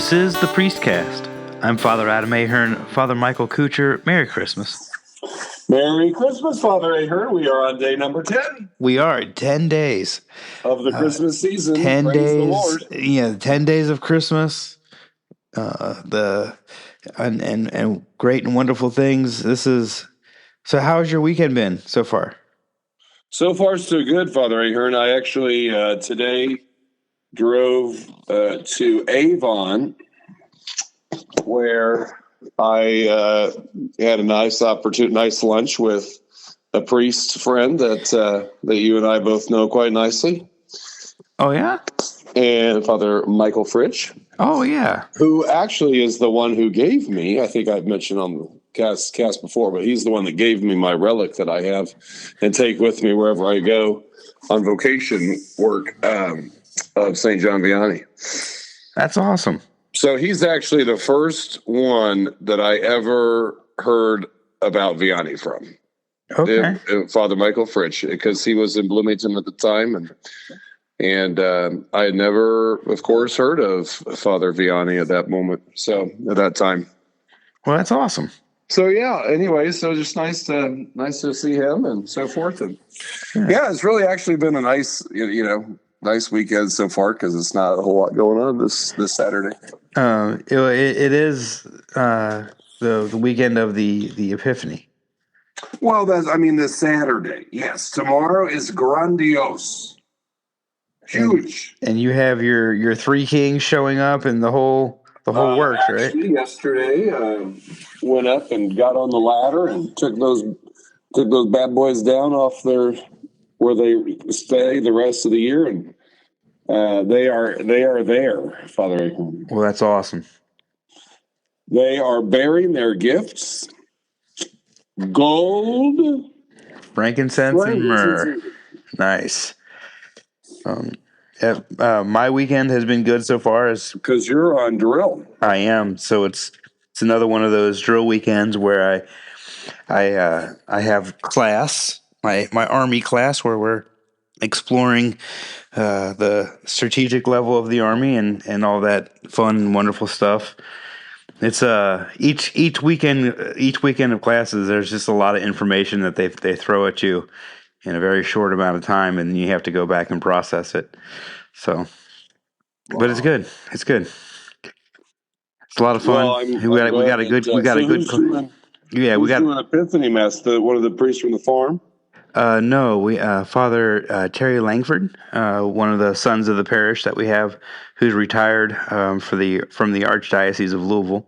This is the Priestcast. I'm Father Adam Ahern, Father Michael Kuchar. Merry Christmas. Merry Christmas, Father Ahern. We are on day number 10. We are 10 days of the Christmas season. 10 Praise days. the Lord. Yeah, 10 days of Christmas. And great and wonderful things. So how's your weekend been so far? So far, so good, Father Ahern. I actually today drove to Avon, where I had a nice lunch with a priest friend that you and I both know quite nicely. Oh, yeah? And Father Michael Fritsch. Oh, yeah. Who actually is the one who gave me, I think I've mentioned on the cast before, but he's the one that gave me my relic that I have and take with me wherever I go on vocation work of St. John Vianney. That's awesome. So he's actually the first one that I ever heard about Vianney from. Okay. Father Michael Fritsch, because he was in Bloomington at the time, and I had never, of course, heard of Father Vianney at that moment. So at that time. Well, that's awesome. So yeah. Anyway, so just nice to see him and so forth, and yeah, it's really actually been a nice weekend so far because it's not a whole lot going on this Saturday. It is the weekend of the Epiphany. Well, this Saturday. Yes, tomorrow is grandiose. Huge. And you have your three kings showing up and the whole works, right? Yesterday, went up and got on the ladder and took those bad boys down off where they stay the rest of the year, and they are there, Father Ahern. Well, that's awesome. They are bearing their gifts: gold, frankincense, and myrrh. Nice. My weekend has been good so far. Because you're on drill. I am. So it's another one of those drill weekends where I have class, my Army class, where we're exploring the strategic level of the Army and all that fun, wonderful stuff. It's each weekend of classes. There's just a lot of information that they throw at you in a very short amount of time, and you have to go back and process it. So, but it's good. It's good. It's a lot of fun. Well, we got a good. We got an Epiphany Mass. One of the priests from the farm. No, Father Terry Langford, one of the sons of the parish that we have, who's retired from the Archdiocese of Louisville,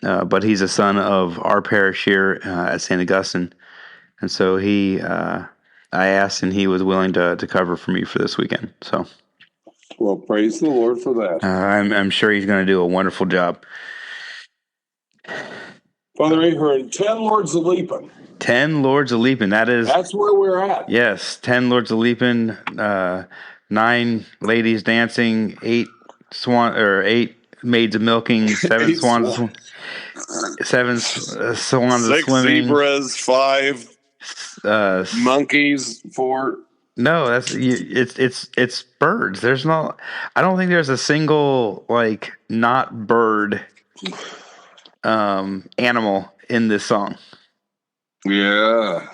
but he's a son of our parish here at St. Augustine. And so I asked, and he was willing to cover for me for this weekend. So, well, praise the Lord for that. I'm sure he's going to do a wonderful job. Father Ahern, 10 Lords of Leaping. 10 Lords of Leaping. That's where we're at. Yes, 10 Lords of Leaping. 9 ladies dancing. 8 maids of milking. 7 swans. 7 swans of swimming. 6 zebras. 5 monkeys. 4. No, it's birds. There's no. I don't think there's a single not bird animal in this song. Yeah.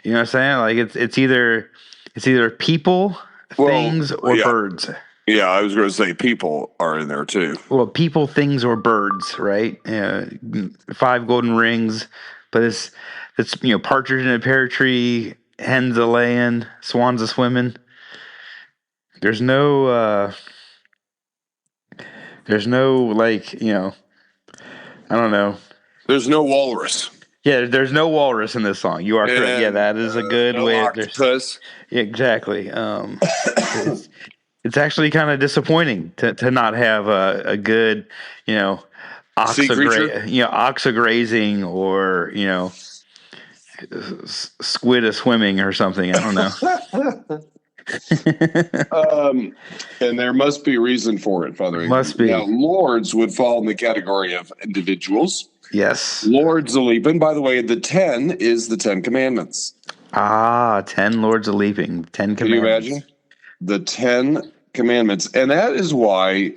You know what I'm saying? It's either people, things, or birds. Yeah, I was going to say people are in there too. Well, people, things, or birds, right? 5 golden rings, but it's partridge in a pear tree, hens a laying, swans a swimming. There's no I don't know. There's no walrus. Yeah, there's no walrus in this song. You are correct. Yeah, that is a good way. Octopus. Yeah, exactly. It's actually kind of disappointing to not have a good, ox grazing or squid a swimming or something. I don't know. And there must be reason for it, Father. Must be. Now, lords would fall in the category of individuals. Yes. Lords of Leaping. By the way, the 10 is the 10 Commandments. 10 Lords of Leaping. 10 Commandments. Can you imagine? The 10 Commandments. And that is why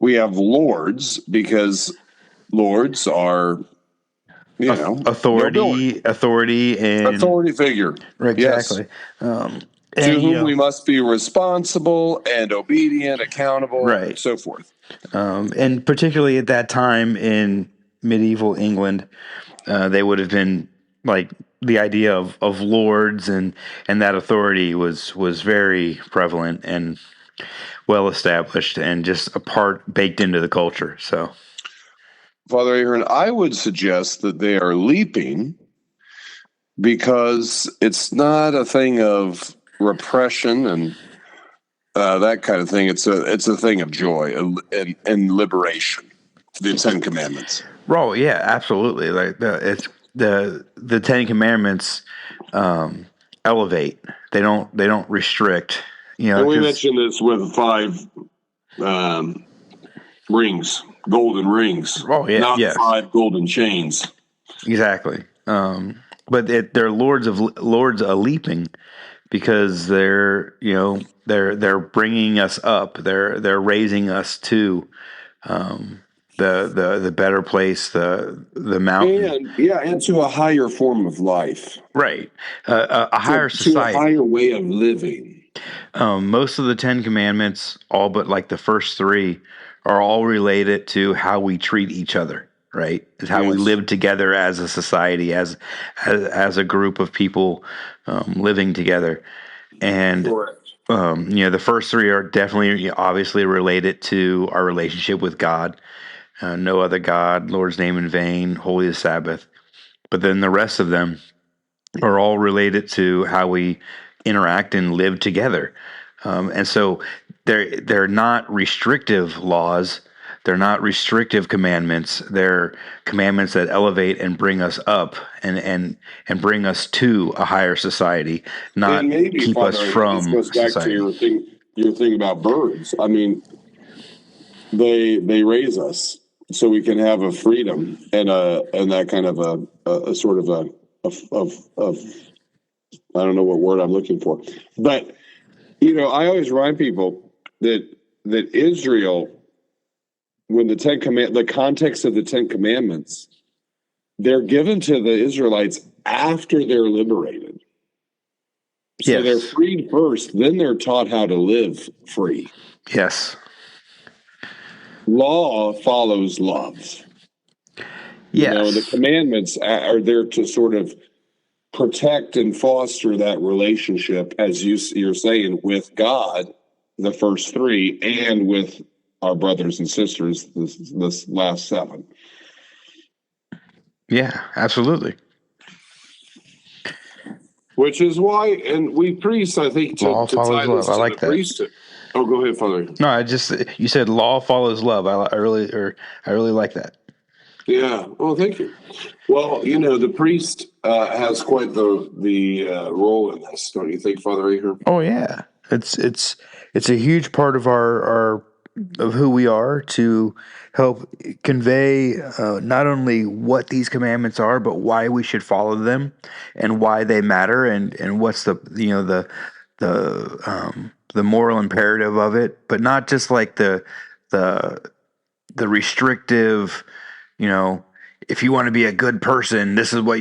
we have lords because lords are, nobility, authority, and authority figure. Yes. exactly. To And whom we must be responsible and obedient, accountable, right. so forth. And particularly at that time in medieval England, they would have been like the idea of lords and that authority was very prevalent and well established and just a part baked into the culture. So, Father Ahern, I would suggest that they are leaping because it's not a thing of repression and that kind of thing. It's a thing of joy and liberation. The Ten Commandments. oh yeah, absolutely. Like the Ten Commandments elevate. They don't restrict. And we mentioned this with 5 rings, golden rings. Oh yeah, not yes. 5 golden chains. Exactly. But they're lords a leaping because they're bringing us up. They're raising us to the better place, the mountain, and to a higher form of life, right? A higher society, to a higher way of living. Most of the 10 Commandments, all but like the first 3, are all related to how we treat each other. Right, is how we live together as a society, as a group of people living together, and the first 3 are definitely obviously related to our relationship with God. No other God, Lord's name in vain, holy the Sabbath. But then the rest of them are all related to how we interact and live together. And so they're not restrictive laws. They're not restrictive commandments. They're commandments that elevate and bring us up and bring us to a higher society, not keep us from this goes back society. to your thing about birds. I mean, they raise us so we can have a freedom and that kind of a sort of a I don't know what word I'm looking for, but I always remind people that Israel, when the context of the 10 Commandments, they're given to the Israelites after they're liberated. So they're freed first, then they're taught how to live free. Yes. Law follows love. Yes. The commandments are there to sort of protect and foster that relationship, as you're saying, with God, the first 3, and with our brothers and sisters, this last 7. Yeah, absolutely. Which is why, and we priests, I think, to tie this to the priesthood. Oh, go ahead, Father. No, you said law follows love. I really like that. Yeah. Well, thank you. Well, the priest has quite the role in this, don't you think, Father Ahern? Oh yeah, it's a huge part of our of who we are to help convey not only what these commandments are, but why we should follow them and why they matter and what's the moral imperative of it, but not just like the restrictive, if you want to be a good person, this is what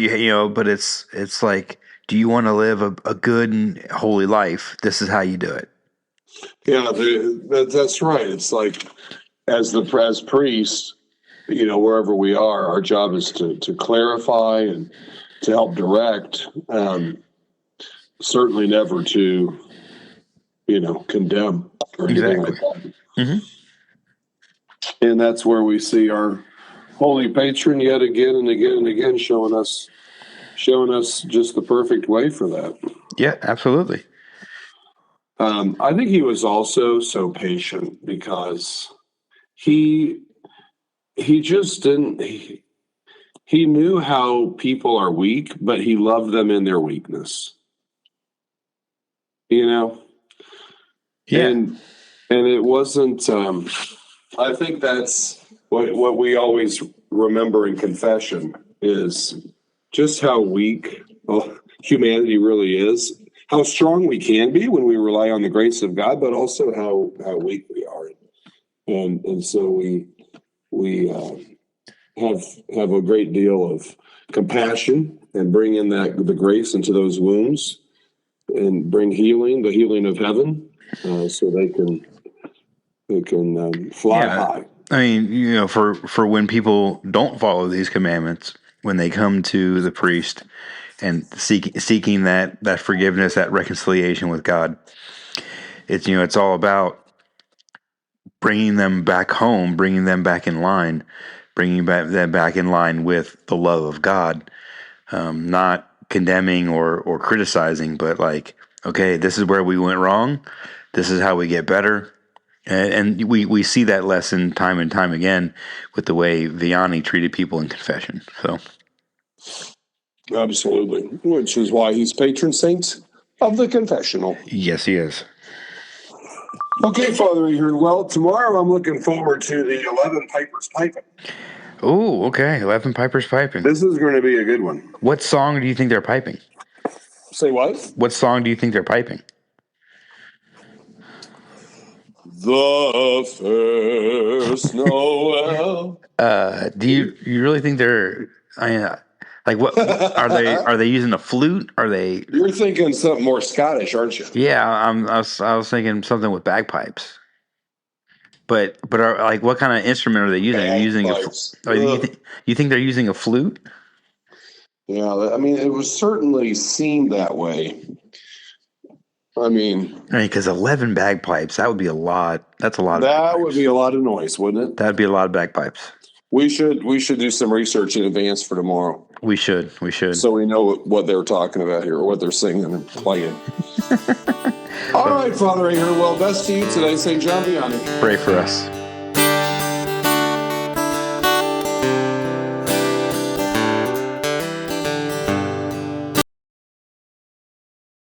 but it's like, do you want to live a good and holy life? This is how you do it. Yeah, that's right. It's like, as priests, wherever we are, our job is to clarify and to help direct, certainly never to, condemn or anything like that. Mm-hmm. And that's where we see our holy patron yet again and again and again showing us just the perfect way for that. Yeah, absolutely. I think he was also so patient because he just didn't. He knew how people are weak, but he loved them in their weakness. Yeah. And it wasn't. I think that's what we always remember in confession is just how weak humanity really is. How strong we can be when we rely on the grace of God, but also how weak we are and so we have a great deal of compassion and bring in the grace into those wounds and bring the healing of heaven, so they can fly high. I mean, for when people don't follow these commandments, when they come to the priest and seeking that forgiveness, that reconciliation with God, it's all about bringing them back home, bringing them back in line, them back in line with the love of God, not condemning or criticizing, but like, okay, this is where we went wrong. This is how we get better. And we see that lesson time and time again with the way Vianney treated people in confession. So, absolutely, which is why he's patron saint of the confessional. yes, he is. Okay, Father Ahern. Well, tomorrow I'm looking forward to the 11 Pipers Piping. Oh, okay. 11 Pipers Piping. This is going to be a good one. What song do you think they're piping? Say what? What song do you think they're piping? The first Noel. Do you really think they're? Like what are they using a flute? Are they? You're thinking something more Scottish, aren't you? Yeah, I was thinking something with bagpipes. But like what kind of instrument are they using? Are you using you think they're using a flute? Yeah, I mean, it was certainly seemed that way. I mean, because 11 bagpipes, that would be a lot. That's a lot. That would be a lot of noise, wouldn't it? That'd be a lot of bagpipes. We should do some research in advance for tomorrow. We should. So we know what they're talking about here, or what they're singing and playing. All right, Father Ahern. Well, best to you today, St. John Vianney. Pray for us.